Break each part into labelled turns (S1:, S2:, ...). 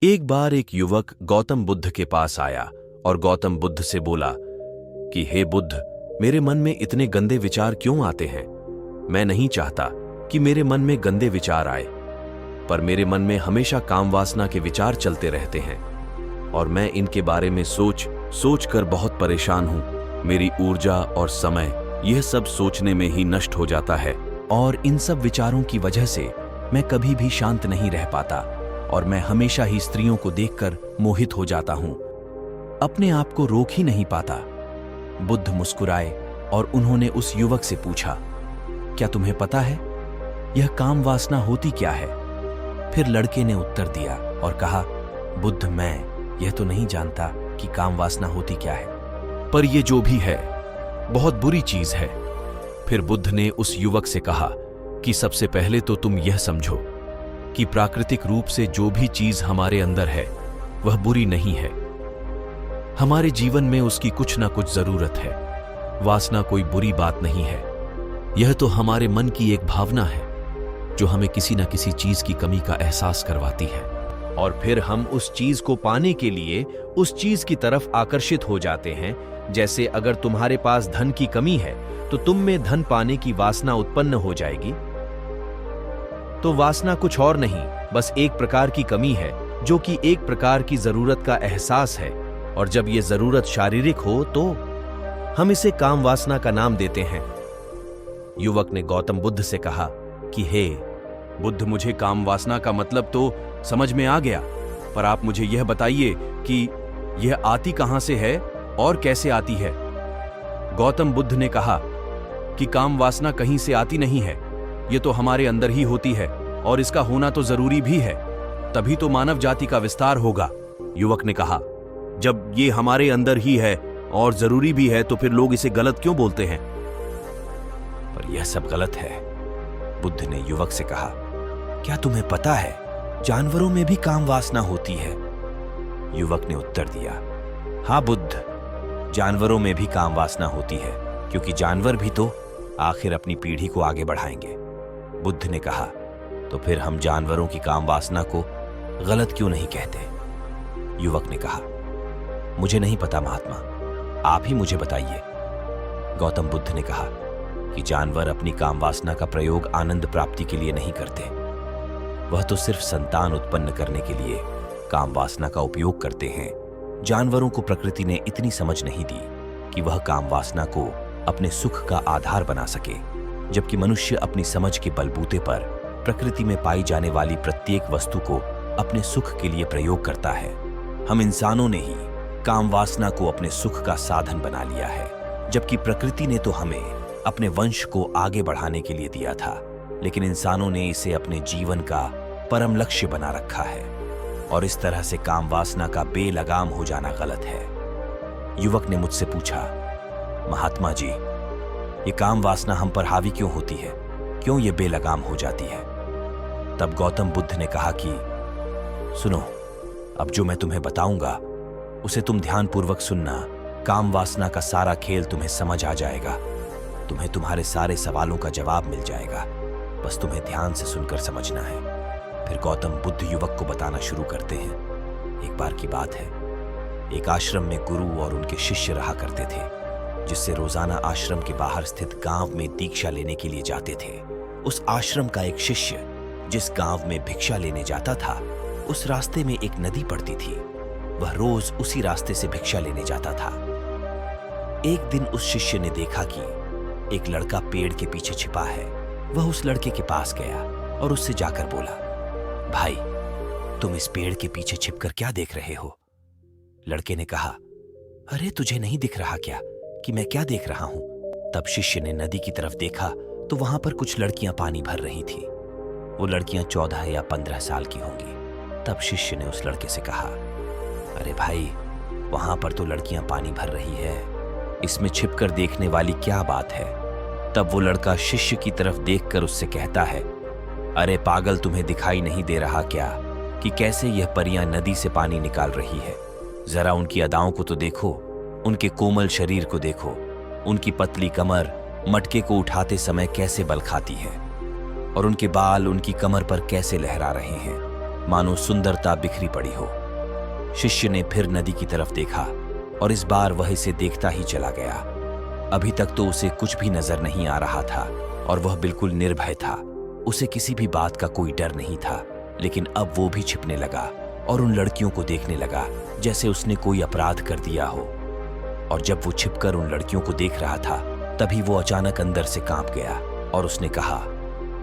S1: एक बार एक युवक गौतम बुद्ध के पास आया और गौतम बुद्ध से बोला कि हे बुद्ध, मेरे मन में इतने गंदे विचार क्यों आते हैं। मैं नहीं चाहता कि मेरे मन में गंदे विचार आए, पर मेरे मन में हमेशा काम वासना के विचार चलते रहते हैं और मैं इनके बारे में सोच कर बहुत परेशान हूं। मेरी ऊर्जा और समय यह सब सोचने में ही नष्ट हो जाता है और इन सब विचारों की वजह से मैं कभी भी शांत नहीं रह पाता और मैं हमेशा ही स्त्रियों को देखकर मोहित हो जाता हूं, अपने आप को रोक ही नहीं पाता। बुद्ध मुस्कुराए और उन्होंने उस युवक से पूछा, क्या तुम्हें पता है यह काम वासना होती क्या है? फिर लड़के ने उत्तर दिया और कहा, बुद्ध, मैं यह तो नहीं जानता कि काम वासना होती क्या है, पर यह जो भी है बहुत बुरी चीज है। फिर बुद्ध ने उस युवक से कहा कि सबसे पहले तो तुम यह समझो कि प्राकृतिक रूप से जो भी चीज हमारे अंदर है वह बुरी नहीं है। हमारे जीवन में उसकी कुछ ना कुछ जरूरत है। वासना कोई बुरी बात नहीं है, यह तो हमारे मन की एक भावना है जो हमें किसी न किसी चीज की कमी का एहसास करवाती है और फिर हम उस चीज को पाने के लिए उस चीज की तरफ आकर्षित हो जाते हैं। जैसे अगर तुम्हारे पास धन की कमी है तो तुम में धन पाने की वासना उत्पन्न हो जाएगी। तो वासना कुछ और नहीं, बस एक प्रकार की कमी है जो कि एक प्रकार की जरूरत का एहसास है, और जब यह जरूरत शारीरिक हो तो हम इसे काम वासना का नाम देते हैं। युवक ने गौतम बुद्ध से कहा कि हे बुद्ध, मुझे काम वासना का मतलब तो समझ में आ गया, पर आप मुझे यह बताइए कि यह आती कहां से है और कैसे आती है। गौतम बुद्ध ने कहा कि काम वासना कहीं से आती नहीं है, यह तो हमारे अंदर ही होती है और इसका होना तो जरूरी भी है, तभी तो मानव जाति का विस्तार होगा। युवक ने कहा, जब ये हमारे अंदर ही है और जरूरी भी है तो फिर लोग इसे गलत क्यों बोलते हैं? पर यह सब गलत है। बुद्ध ने युवक से कहा, क्या तुम्हें पता है जानवरों में भी काम वासना होती है? युवक ने उत्तर दिया, हाँ बुद्ध, जानवरों में भी काम वासना होती है, क्योंकि जानवर भी तो आखिर अपनी पीढ़ी को आगे बढ़ाएंगे। बुद्ध ने कहा, तो फिर हम जानवरों की काम वासना को गलत क्यों नहीं कहते? युवक ने कहा, मुझे नहीं पता महात्मा, आप ही मुझे बताइए। गौतम बुद्ध ने कहा कि जानवर अपनी काम वासना का प्रयोग आनंद प्राप्ति के लिए नहीं करते, वह तो सिर्फ संतान उत्पन्न करने के लिए काम वासना का उपयोग करते हैं। जानवरों को प्रकृति ने इतनी समझ नहीं दी कि वह काम वासना को अपने सुख का आधार बना सके, जबकि मनुष्य अपनी समझ के बलबूते पर प्रकृति में पाई जाने वाली प्रत्येक वस्तु को अपने सुख के लिए प्रयोग करता है। हम इंसानों ने ही काम वासना को अपने सुख का साधन बना लिया है, जबकि प्रकृति ने तो हमें अपने वंश को आगे बढ़ाने के लिए दिया था, लेकिन इंसानों ने इसे अपने जीवन का परम लक्ष्य बना रखा है और इस तरह से काम वासना का बेलगाम हो जाना गलत है। युवक ने मुझसे पूछा, महात्मा जी, ये काम वासना हम पर हावी क्यों होती है, क्यों ये बेलगाम हो जाती है? तब गौतम बुद्ध ने कहा कि सुनो, अब जो मैं तुम्हें बताऊंगा उसे तुम ध्यानपूर्वक सुनना। काम वासना का सारा खेल तुम्हें समझ आ जाएगा, तुम्हें तुम्हारे सारे सवालों का जवाब मिल जाएगा, बस तुम्हें ध्यान से सुनकर समझना है। फिर गौतम बुद्ध युवक को बताना शुरू करते हैं। एक बार की बात है, एक आश्रम में गुरु और उनके शिष्य रहा करते थे, जिससे रोजाना आश्रम के बाहर स्थित गांव में दीक्षा लेने के लिए जाते थे। उस आश्रम का एक शिष्य जिस गांव में भिक्षा लेने जाता था, उस रास्ते में एक नदी पड़ती थी। वह रोज उसी रास्ते से भिक्षा लेने जाता था। एक दिन उस शिष्य ने देखा कि एक लड़का पेड़ के पीछे छिपा है। वह उस लड़के के पास गया और उससे जाकर बोला, भाई, तुम इस पेड़ के पीछे छिपकर क्या देख रहे हो? लड़के ने कहा, अरे तुझे नहीं दिख रहा क्या कि मैं क्या देख रहा हूं? तब शिष्य ने नदी की तरफ देखा तो वहां पर कुछ लड़कियां पानी भर रही थी। वो लड़कियां 14 या 15 साल की होंगी। तब शिष्य ने उस लड़के से कहा, अरे भाई, वहां पर तो लड़कियां पानी भर रही है, इसमें छिपकर देखने वाली क्या बात है? तब वो लड़का शिष्य की तरफ देखकर उससे कहता है, अरे पागल, तुम्हें दिखाई नहीं दे रहा क्या कि कैसे यह परियां नदी से पानी निकाल रही है? जरा उनकी अदाओं को तो देखो, उनके कोमल शरीर को देखो, उनकी पतली कमर मटके को उठाते समय कैसे बल खाती है और उनके बाल उनकी कमर पर कैसे लहरा रहे हैं।
S2: मानो सुंदरता बिखरी पड़ी हो। शिष्य ने फिर नदी की तरफ देखा और इस बार वह इसे देखता ही चला गया। अभी तक तो उसे कुछ भी नजर नहीं आ रहा था और वह बिल्कुल निर्भय था। उसे किसी भी बात का कोई डर नहीं था, लेकिन अब वो भी छिपने लगा और उन लड़कियों को देखने लगा जैसे उसने कोई अपराध कर दिया हो। और जब वो छिपकर उन लड़कियों को देख रहा था, तभी वो अचानक अंदर से कांप गया और उसने कहा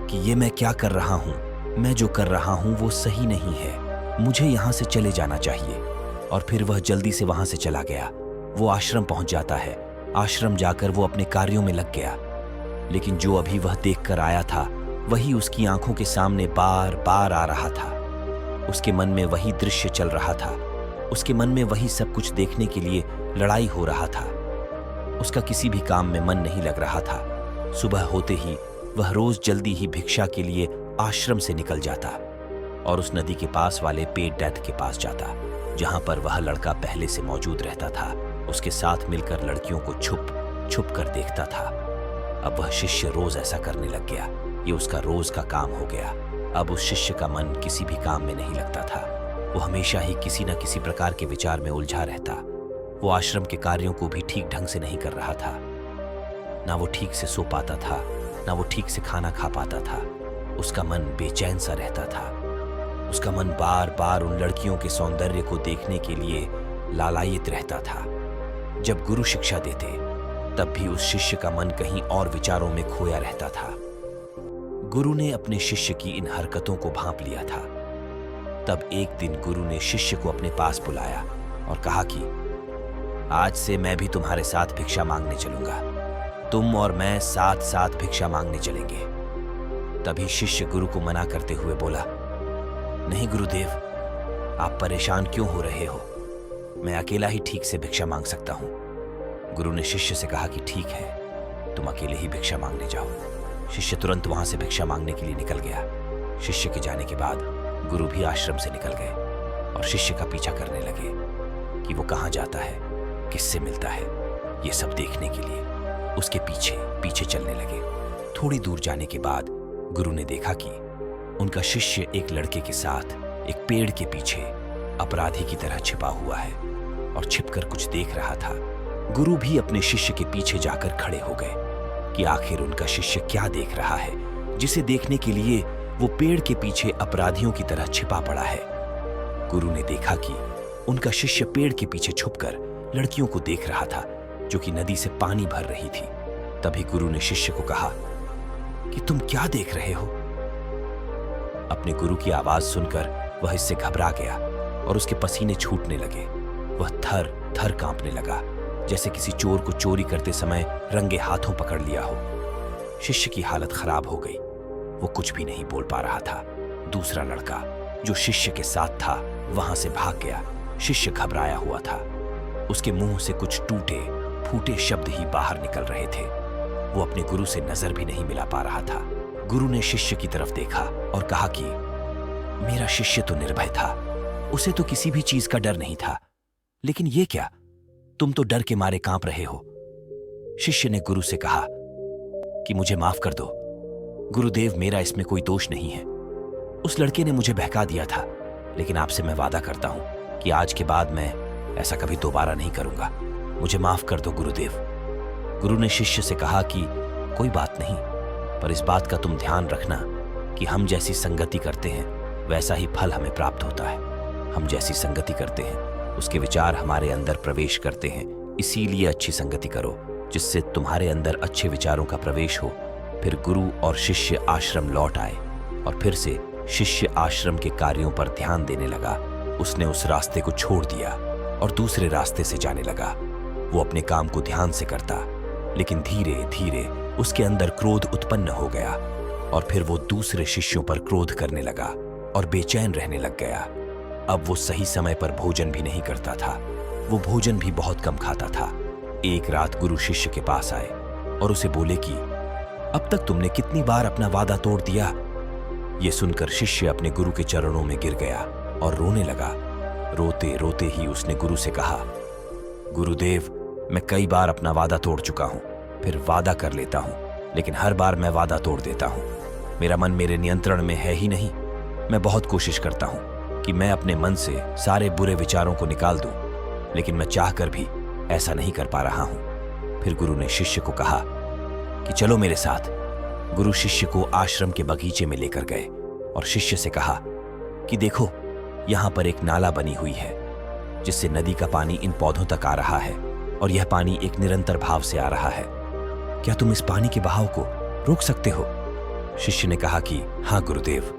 S2: कि ये मैं क्या कर रहा हूँ? मैं जो कर रहा हूँ वो सही नहीं है, मुझे यहाँ से चले जाना चाहिए। और फिर वह जल्दी से वहां से चला गया। वो आश्रम पहुंच जाता है। आश्रम जाकर वो अपने कार्यों में लग गया, लेकिन जो अभी वह देख कर आया था वही उसकी आंखों के सामने बार बार आ रहा था। उसके मन में वही दृश्य चल रहा था। उसके मन में वही सब कुछ देखने के लिए लड़ाई हो रहा था। उसका किसी भी काम में मन नहीं लग रहा था। सुबह होते ही वह रोज जल्दी ही भिक्षा के लिए आश्रम से निकल जाता और उस नदी के पास वाले पेट डेथ के पास जाता, जहां पर वह लड़का पहले से मौजूद रहता था। उसके साथ मिलकर लड़कियों को छुप छुप कर देखता था। अब वह शिष्य रोज ऐसा करने लग गया। ये उसका रोज का काम हो गया। अब उस शिष्य का मन किसी भी काम में नहीं लगता था। वो हमेशा ही किसी न किसी प्रकार के विचार में उलझा रहता। वो आश्रम के कार्यों को भी ठीक ढंग से नहीं कर रहा था। ना वो ठीक से सो पाता था, ना वो ठीक से खाना खा पाता था। उसका मन बेचैन सा रहता था। उसका मन बार बार उन लड़कियों के सौंदर्य को देखने के लिए लालायित रहता था। जब गुरु शिक्षा देते, तब भी उस शिष्य का मन कहीं और विचारों में खोया रहता था। गुरु ने अपने शिष्य की इन हरकतों को भांप लिया था। तब एक दिन गुरु ने शिष्य को अपने पास बुलाया और कहा कि आज से मैं भी तुम्हारे साथ भिक्षा मांगने चलूंगा। तुम और मैं साथ साथ भिक्षा मांगने चलेंगे। तभी शिष्य गुरु को मना करते हुए बोला, नहीं गुरुदेव, आप परेशान क्यों हो रहे हो? मैं अकेला ही ठीक से भिक्षा मांग सकता हूं। गुरु ने शिष्य से कहा कि ठीक है, तुम अकेले ही भिक्षा मांगने जाओ। शिष्य तुरंत वहां से भिक्षा मांगने के लिए निकल गया। शिष्य के जाने के बाद गुरु भी आश्रम से निकल गए और शिष्य का पीछा करने लगे कि वो कहाँ जाता है, किससे मिलता है। ये सब देखने के लिए उसके पीछे पीछे चलने लगे। थोड़ी दूर जाने के बाद गुरु ने देखा कि उनका शिष्य एक लड़के के साथ एक पेड़ के पीछे अपराधी की तरह छिपा हुआ है और छिपकर कुछ देख रहा था। गुरु भी अपने शिष्य के पीछे जाकर खड़े हो गए कि आखिर उनका शिष्य क्या देख रहा है, जिसे देखने के लिए वो पेड़ के पीछे अपराधियों की तरह छिपा पड़ा है। गुरु ने देखा कि उनका शिष्य पेड़ के पीछे छुपकर लड़कियों को देख रहा था, जो कि नदी से पानी भर रही थी। तभी गुरु ने शिष्य को कहा कि तुम क्या देख रहे हो? अपने गुरु की आवाज सुनकर वह इससे घबरा गया और उसके पसीने छूटने लगे। वह थर थर कांपने लगा, जैसे किसी चोर को चोरी करते समय रंगे हाथों पकड़ लिया हो। शिष्य की हालत खराब हो गई। वो कुछ भी नहीं बोल पा रहा था। दूसरा लड़का जो शिष्य के साथ था वहां से भाग गया। शिष्य घबराया हुआ था। उसके मुंह से कुछ टूटे फूटे शब्द ही बाहर निकल रहे थे। वो अपने गुरु से नजर भी नहीं मिला पा रहा था। गुरु ने शिष्य की तरफ देखा और कहा कि मेरा शिष्य तो निर्भय था, उसे तो किसी भी चीज का डर नहीं था, लेकिन ये क्या, तुम तो डर के मारे कांप रहे हो। शिष्य ने गुरु से कहा कि मुझे माफ कर दो गुरुदेव, मेरा इसमें कोई दोष नहीं है। उस लड़के ने मुझे बहका दिया था, लेकिन आपसे मैं वादा करता हूं कि आज के बाद मैं ऐसा कभी दोबारा नहीं करूंगा। मुझे माफ कर दो गुरुदेव। गुरु ने शिष्य से कहा कि कोई बात नहीं, पर इस बात का तुम ध्यान रखना कि हम जैसी संगति करते हैं वैसा ही फल हमें प्राप्त होता है। हम जैसी संगति करते हैं उसके विचार हमारे अंदर प्रवेश करते हैं। इसीलिए अच्छी संगति करो जिससे तुम्हारे अंदर अच्छे विचारों का प्रवेश हो। फिर गुरु और शिष्य आश्रम लौट आए और फिर से शिष्य आश्रम के कार्यों पर ध्यान देने लगा। उसने उस रास्ते को छोड़ दिया और दूसरे रास्ते से जाने लगा। वो अपने काम को ध्यान से करता, लेकिन धीरे धीरे उसके अंदर क्रोध उत्पन्न हो गया और फिर वो दूसरे शिष्यों पर क्रोध करने लगा और बेचैन रहने लग गया। अब वो सही समय पर भोजन भी नहीं करता था। वो भोजन भी बहुत कम खाता था। एक रात गुरु शिष्य के पास आए और उसे बोले कि अब तक तुमने कितनी बार अपना वादा तोड़ दिया। ये सुनकर शिष्य अपने गुरु के चरणों में गिर गया और रोने लगा। रोते रोते ही उसने गुरु से कहा, गुरुदेव, मैं कई बार अपना वादा तोड़ चुका हूं, फिर वादा कर लेता हूं, लेकिन हर बार मैं वादा तोड़ देता हूं। मेरा मन मेरे नियंत्रण में है ही नहीं। मैं बहुत कोशिश करता हूं, कि मैं अपने मन से सारे बुरे विचारों को निकाल दूं, लेकिन मैं चाहकर भी ऐसा नहीं कर पा रहा हूं। फिर गुरु ने शिष्य को कहा कि चलो मेरे साथ। गुरु शिष्य को आश्रम के बगीचे में लेकर गए और शिष्य से कहा कि देखो, यहां पर एक नाला बनी हुई है जिससे नदी का पानी इन पौधों तक आ रहा है और यह पानी एक निरंतर भाव से आ रहा है। क्या तुम इस पानी के बहाव को रोक सकते हो? शिष्य ने कहा कि हाँ गुरुदेव,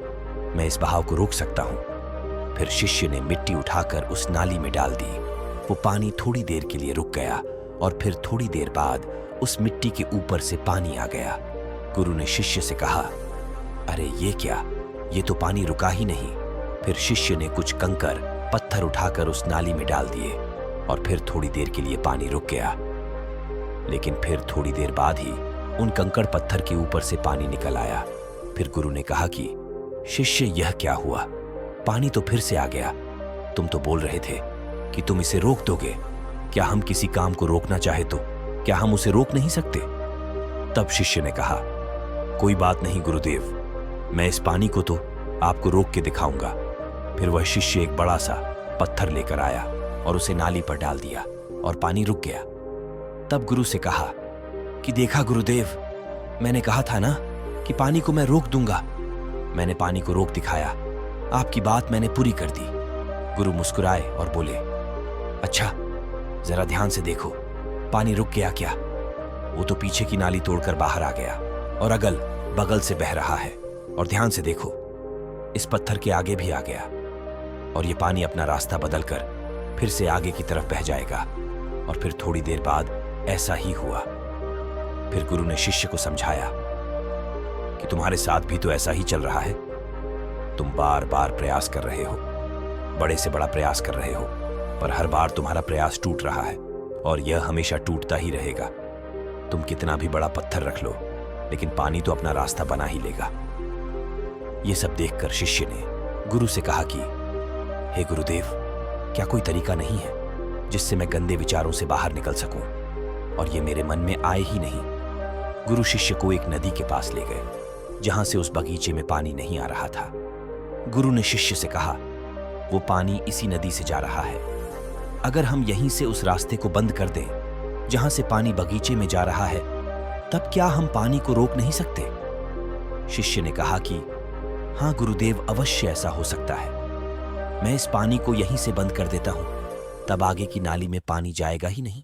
S2: मैं इस बहाव को रोक सकता हूं। फिर शिष्य ने मिट्टी उठाकर उस नाली में डाल दी। वो पानी थोड़ी देर के लिए रुक गया और फिर थोड़ी देर बाद उस मिट्टी के ऊपर से पानी आ गया। गुरु ने शिष्य से कहा, अरे ये क्या, ये तो पानी रुका ही नहीं। फिर शिष्य ने कुछ कंकर पत्थर उठाकर उस नाली में डाल दिए और फिर थोड़ी देर के लिए पानी रुक गया। लेकिन फिर थोड़ी देर बाद ही उन कंकड़ पत्थर के ऊपर से पानी निकल आया। फिर गुरु ने कहा कि शिष्य, यह क्या हुआ? पानी तो फिर से आ गया। तुम तो बोल रहे थे कि तुम इसे रोक दोगे। क्या हम किसी काम को रोकना चाहे तो क्या हम उसे रोक नहीं सकते? तब शिष्य ने कहा, कोई बात नहीं गुरुदेव, मैं इस पानी को तो आपको रोक के दिखाऊंगा। फिर वह शिष्य एक बड़ा सा पत्थर लेकर आया और उसे नाली पर डाल दिया और पानी रुक गया। तब गुरु से कहा कि देखा गुरुदेव, मैंने कहा था ना कि पानी को मैं रोक दूंगा। मैंने पानी को रोक दिखाया, आपकी बात मैंने पूरी कर दी। गुरु मुस्कुराए और बोले, अच्छा, जरा ध्यान से देखो, पानी रुक गया क्या? वो तो पीछे की नाली तोड़कर बाहर आ गया और अगल बगल से बह रहा है। और ध्यान से देखो, इस पत्थर के आगे भी आ गया और ये पानी अपना रास्ता बदलकर फिर से आगे की तरफ बह जाएगा। और फिर थोड़ी देर बाद ऐसा ही हुआ। फिर गुरु ने शिष्य को समझाया कि तुम्हारे साथ भी तो ऐसा ही चल रहा है। तुम बार बार प्रयास कर रहे हो, बड़े से बड़ा प्रयास कर रहे हो, पर हर बार तुम्हारा प्रयास टूट रहा है और यह हमेशा टूटता ही रहेगा। तुम कितना भी बड़ा पत्थर रख लो, लेकिन पानी तो अपना रास्ता बना ही लेगा। यह सब देखकर शिष्य ने गुरु से कहा कि हे गुरुदेव, क्या कोई तरीका नहीं है जिससे मैं गंदे विचारों से बाहर निकल सकूं और ये मेरे मन में आए ही नहीं? गुरु शिष्य को एक नदी के पास ले गए जहां से उस बगीचे में पानी नहीं आ रहा था। गुरु ने शिष्य से कहा, वो पानी इसी नदी से जा रहा है। अगर हम यहीं से उस रास्ते को बंद कर दें जहां से पानी बगीचे में जा रहा है, तब क्या हम पानी को रोक नहीं सकते? शिष्य ने कहा कि हाँ गुरुदेव, अवश्य ऐसा हो सकता है। मैं इस पानी को यहीं से बंद कर देता हूं, तब आगे की नाली में पानी जाएगा ही नहीं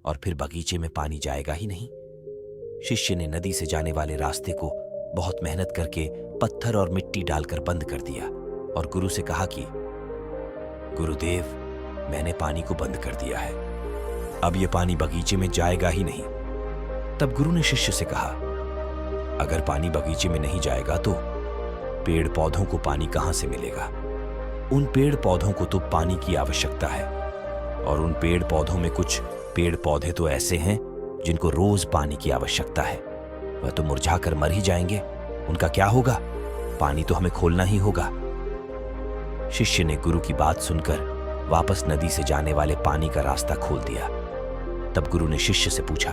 S2: और फिर बगीचे में पानी जाएगा ही नहीं। शिष्य ने नदी से जाने वाले रास्ते को बहुत मेहनत करके पत्थर और मिट्टी डालकर बंद कर दिया और गुरु से कहा कि गुरुदेव, मैंने पानी को बंद कर दिया है, अब यह पानी बगीचे में जाएगा ही नहीं। तब गुरु ने शिष्य से कहा, अगर पानी बगीचे में नहीं जाएगा तो पेड़ पौधों को पानी कहां से मिलेगा? उन पेड़ पौधों को तो पानी की आवश्यकता है और उन पेड़ पौधों में कुछ पेड़ पौधे तो ऐसे हैं जिनको रोज पानी की आवश्यकता है। वह तो मुरझाकर मर ही जाएंगे, उनका क्या होगा? पानी तो हमें खोलना ही होगा। शिष्य ने गुरु की बात सुनकर वापस नदी से जाने वाले पानी का रास्ता खोल दिया। तब गुरु ने शिष्य से पूछा,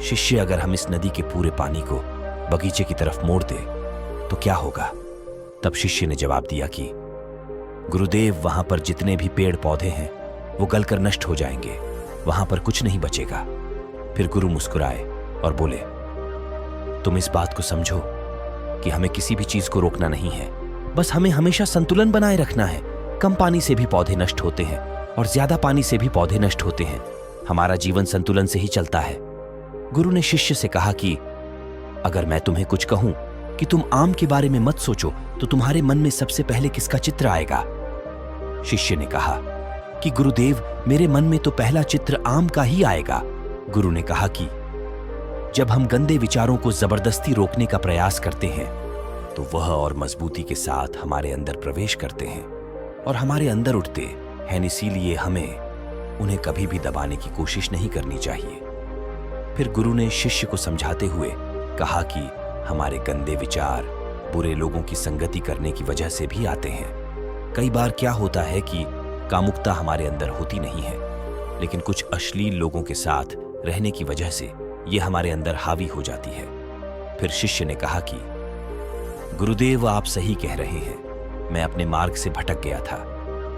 S2: शिष्य, अगर हम इस नदी के पूरे पानी को बगीचे की तरफ मोड़ दें तो क्या होगा? तब शिष्य ने जवाब दिया कि गुरुदेव, वहां पर जितने भी पेड़ पौधे हैं वो गलकर नष्ट हो जाएंगे, वहां पर कुछ नहीं बचेगा। फिर गुरु मुस्कुराए और बोले, तुम इस बात को समझो कि हमें किसी भी चीज को रोकना नहीं है, बस हमें हमेशा संतुलन बनाए रखना है। कम पानी से भी पौधे नष्ट होते हैं और ज्यादा पानी से भी पौधे नष्ट होते हैं। हमारा जीवन संतुलन से ही चलता है। गुरु ने शिष्य से कहा कि अगर मैं तुम्हें कुछ कहूं कि तुम आम के बारे में मत सोचो, तो तुम्हारे मन में सबसे पहले किसका चित्र आएगा? शिष्य ने कहा कि गुरुदेव, मेरे मन में तो पहला चित्र आम का ही आएगा। गुरु ने कहा कि जब हम गंदे विचारों को जबरदस्ती रोकने का प्रयास करते हैं तो वह और मजबूती के साथ हमारे अंदर प्रवेश करते हैं और हमारे अंदर उठते हैं, इसीलिए हमें उन्हें कभी भी दबाने की कोशिश नहीं करनी चाहिए। फिर गुरु ने शिष्य को समझाते हुए कहा कि हमारे गंदे विचार बुरे लोगों की संगति करने की वजह से भी आते हैं। कई बार क्या होता है कि कामुकता हमारे अंदर होती नहीं है, लेकिन कुछ अश्लील लोगों के साथ रहने की वजह से यह हमारे अंदर हावी हो जाती है। फिर शिष्य ने कहा कि गुरुदेव, आप सही कह रहे हैं, मैं अपने मार्ग से भटक गया था।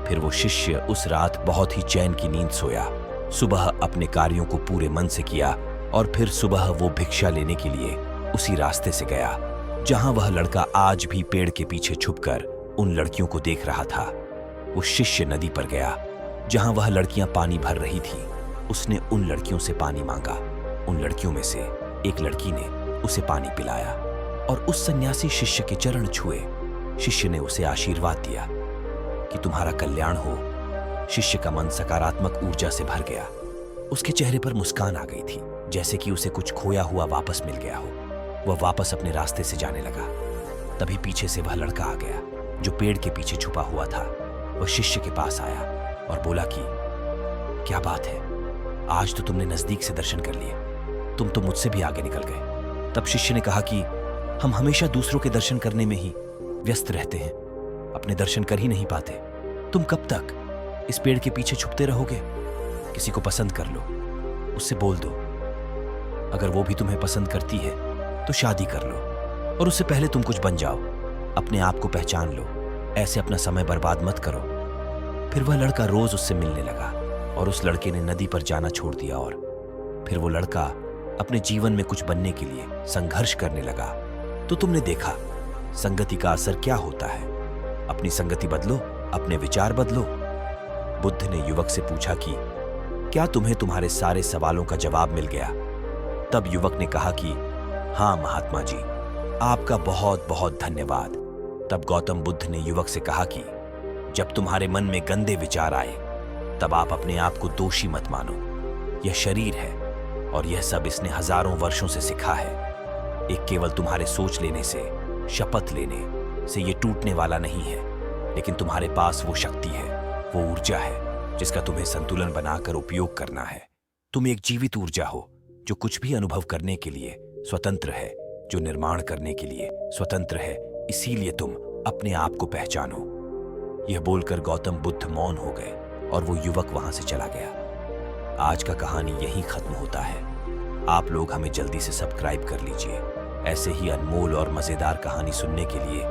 S2: फिर वो शिष्य उस रात बहुत ही चैन की नींद सोया। सुबह अपने कार्यों को पूरे मन से किया और फिर सुबह वो भिक्षा लेने के लिए उसी रास्ते से गया जहां वह लड़का आज भी पेड़ के पीछे छुपकर उन लड़कियों को देख रहा था। वो शिष्य नदी पर गया जहां वह लड़कियां पानी भर रही थी। उसने उन लड़कियों से पानी मांगा। उन लड़कियों में से एक लड़की ने उसे पानी पिलाया और उस सन्यासी शिष्य के चरण छुए। शिष्य ने उसे आशीर्वाद दिया कि तुम्हारा कल्याण हो। शिष्य का मन सकारात्मक ऊर्जा से भर गया। उसके चेहरे पर मुस्कान आ गई थी, जैसे कि उसे कुछ खोया हुआ वापस मिल गया हो। वह वापस अपने रास्ते से जाने लगा। तभी पीछे से वह लड़का आ गया जो पेड़ के पीछे छुपा हुआ था। वह शिष्य के पास आया और बोला कि क्या बात है, आज तो तुमने नजदीक से दर्शन कर लिए, तुम तो मुझसे भी आगे निकल गए। तब शिष्य ने कहा कि हम हमेशा दूसरों के दर्शन करने में ही व्यस्त रहते हैं, अपने दर्शन कर ही नहीं पाते। तुम कब तक इस पेड़ के पीछे छुपते रहोगे? किसी को पसंद कर लो, उससे बोल दो। अगर वो भी तुम्हें पसंद करती है तो शादी कर लो, और उससे पहले तुम कुछ बन जाओ। अपने आप को पहचान लो, ऐसे अपना समय बर्बाद मत करो। फिर वह लड़का रोज उससे मिलने लगा और उस लड़के ने नदी पर जाना छोड़ दिया। और फिर वो लड़का अपने जीवन में कुछ बनने के लिए संघर्ष करने लगा। तो तुमने देखा संगति का असर क्या होता है। अपनी संगति बदलो, अपने विचार बदलो। बुद्ध ने युवक से पूछा कि क्या तुम्हें तुम्हारे सारे सवालों का जवाब मिल गया? तब युवक ने कहा कि हाँ महात्मा जी, आपका बहुत बहुत धन्यवाद। तब गौतम बुद्ध ने युवक से कहा कि जब तुम्हारे मन में गंदे विचार आए तब आप अपने आप को दोषी मत मानो। यह शरीर है और यह सब इसने हजारों वर्षों से सीखा है। एक केवल तुम्हारे सोच लेने से, शपथ लेने से ये टूटने वाला नहीं है, लेकिन तुम्हारे पास वो शक्ति है, वो ऊर्जा है जिसका तुम्हें संतुलन बनाकर उपयोग करना है। तुम एक जीवित ऊर्जा हो जो कुछ भी अनुभव करने के लिए स्वतंत्र है, जो निर्माण करने के लिए स्वतंत्र है। इसीलिए तुम अपने आप को पहचानो। यह बोलकर गौतम बुद्ध मौन हो गए और वो युवक वहां से चला गया। आज का कहानी यहीं खत्म होता है। आप लोग हमें जल्दी से सब्सक्राइब कर लीजिए। ऐसे ही अनमोल और मजेदार कहानी सुनने के लिए